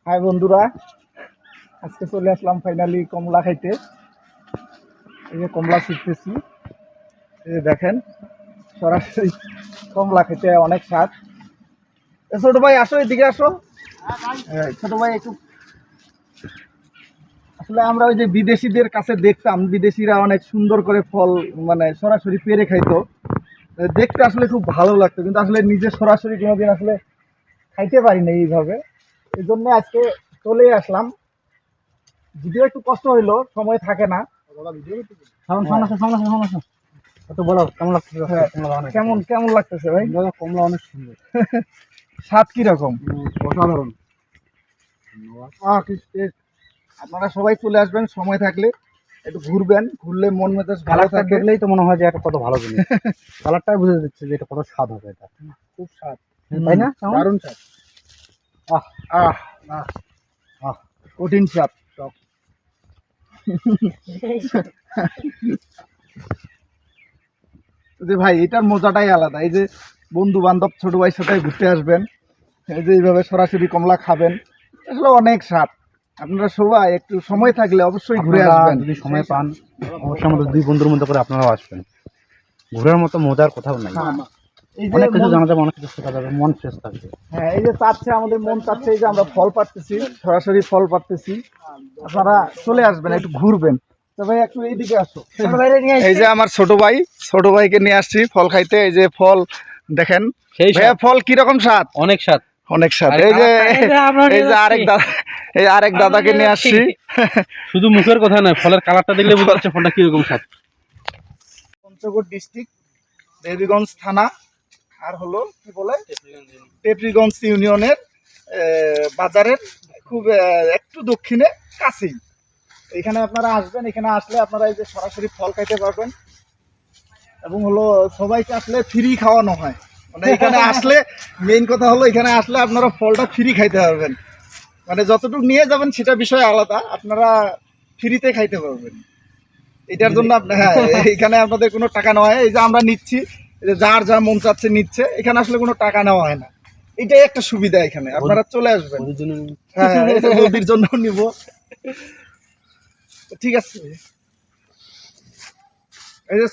High বন্ধুরা, আজকে চলে আসলাম ফাইনালি কমলা খাইতে। এই যে কমলা শিখতেছি, এই যে দেখেন সরাসরি কমলা খেতে অনেক স্বাদ। ছোট ভাই আসো, এদিকে আসো। ছোট ভাই একটু, আসলে আমরা ওই যে বিদেশিদের কাছে দেখতাম, বিদেশিরা অনেক সুন্দর করে ফল মানে সরাসরি পেরে খাইতো, দেখতে আসলে খুব ভালো লাগতো, কিন্তু আসলে নিজে সরাসরি কোনোদিন আসলে খাইতে পারি না এইভাবে। এই জন্য আজকে চলে আসলাম। ভিডিও একটু কষ্ট হইলো, সময় থাকে না। বলো কেমন লাগছে? কেমন কেমন লাগতেছে ভাই? কমলা অনেক সুন্দর, স্বাদ কিরকম? অসাধারণ। আপনারা সবাই চলে আসবেন, সময় থাকলে একটু ঘুরবেন, ঘুরলে মন মেজাজ ভালো কালারটা থাকবে। দেখলেই তো মনে হয় যে এটা কত ভালো জিনিস। কালারটাই বুঝে দিচ্ছে যে এটা কত স্বাদ হবে। এটা খুব স্বাদ, তাই না? দারুণ স্বাদ। আহ আহ আহ আহ কঠিন স্বাদ। যে ভাই এটার মজাটাই আলাদা। এই যে বন্ধু বান্ধব ছোট ভাইয়ের সাথে ঘুরতে আসবেন, এই যে এইভাবে সরাসরি কমলা খাবেন, আসলে অনেক স্বাদ। আপনারা সবাই একটু সময় থাকলে অবশ্যই ঘুরে আপনারা আসবেন। যদি সময় পান অবশ্যই আমাদের দুই বন্ধুর মধ্যে করে আপনারাও আসবেন। ঘোরার মতো মজার কোথাও নাই। এই যে অনেক কিছু জানা যাবে, অনেক কিছু শেখা যাবে, মন ফ্রেশ থাকবে। হ্যাঁ, এই যে চাচ্ছে, আমাদের মন চাচ্ছে এই যে আমরা ফল পাড়তেছি, সরাসরি ফল পাড়তেছি। আপনারা চলে আসবেন, একটু ঘুরবেন। তো ভাই একটু এইদিকে আসো। এই যে আমার ছোট ভাইকে নিয়ে আসছি ফল খাইতে। এই যে ফল দেখেন ভাইয়া, ফল কিরকম স্বাদ? অনেক স্বাদ, অনেক স্বাদ। এই যে আরেক দাদাকে নিয়ে আসছি। শুধু মুখের কথা নয়, ফলের কালারটা দেখলে বোঝা যাচ্ছে ফলটা কিরকম স্বাদ। পঞ্চগড় ডিস্ট্রিক্ট, দেবীগঞ্জ থানা, আর হলো কি বলে টেপরিগঞ্জ ইউনিয়নের বাজারের খুব একটু দক্ষিণে কাছেই। এখানে আপনারা আসবেন, এখানে আসলে আপনারা এই যে সরাসরি ফল খাইতে পারবেন, এবং হলো সবাইকে আসলে ফ্রি খাওয়ানো হয়। মানে এখানে আসলে মেইন কথা হলো, এখানে আসলে আপনারা ফলটা ফ্রি খাইতে পারবেন। মানে যতটুকু নিয়ে যাবেন সেটা বিষয় আলাদা, আপনারা ফ্রিতে খাইতে পারবেন। এটার জন্য হ্যাঁ, এখানে আপনাদের কোনো টাকা নেওয়া হয়। এই যে আমরা নিচ্ছি, এই যে যার যা মন চাচ্ছে নিচ্ছে, এখানে আসলে কোনো টাকা নেওয়া হয় না। এটাই একটা সুবিধা এখানে, আপনারা চলে আসবেন। হ্যাঁ, নদীর জন্য নিব, ঠিক আছে। এই যে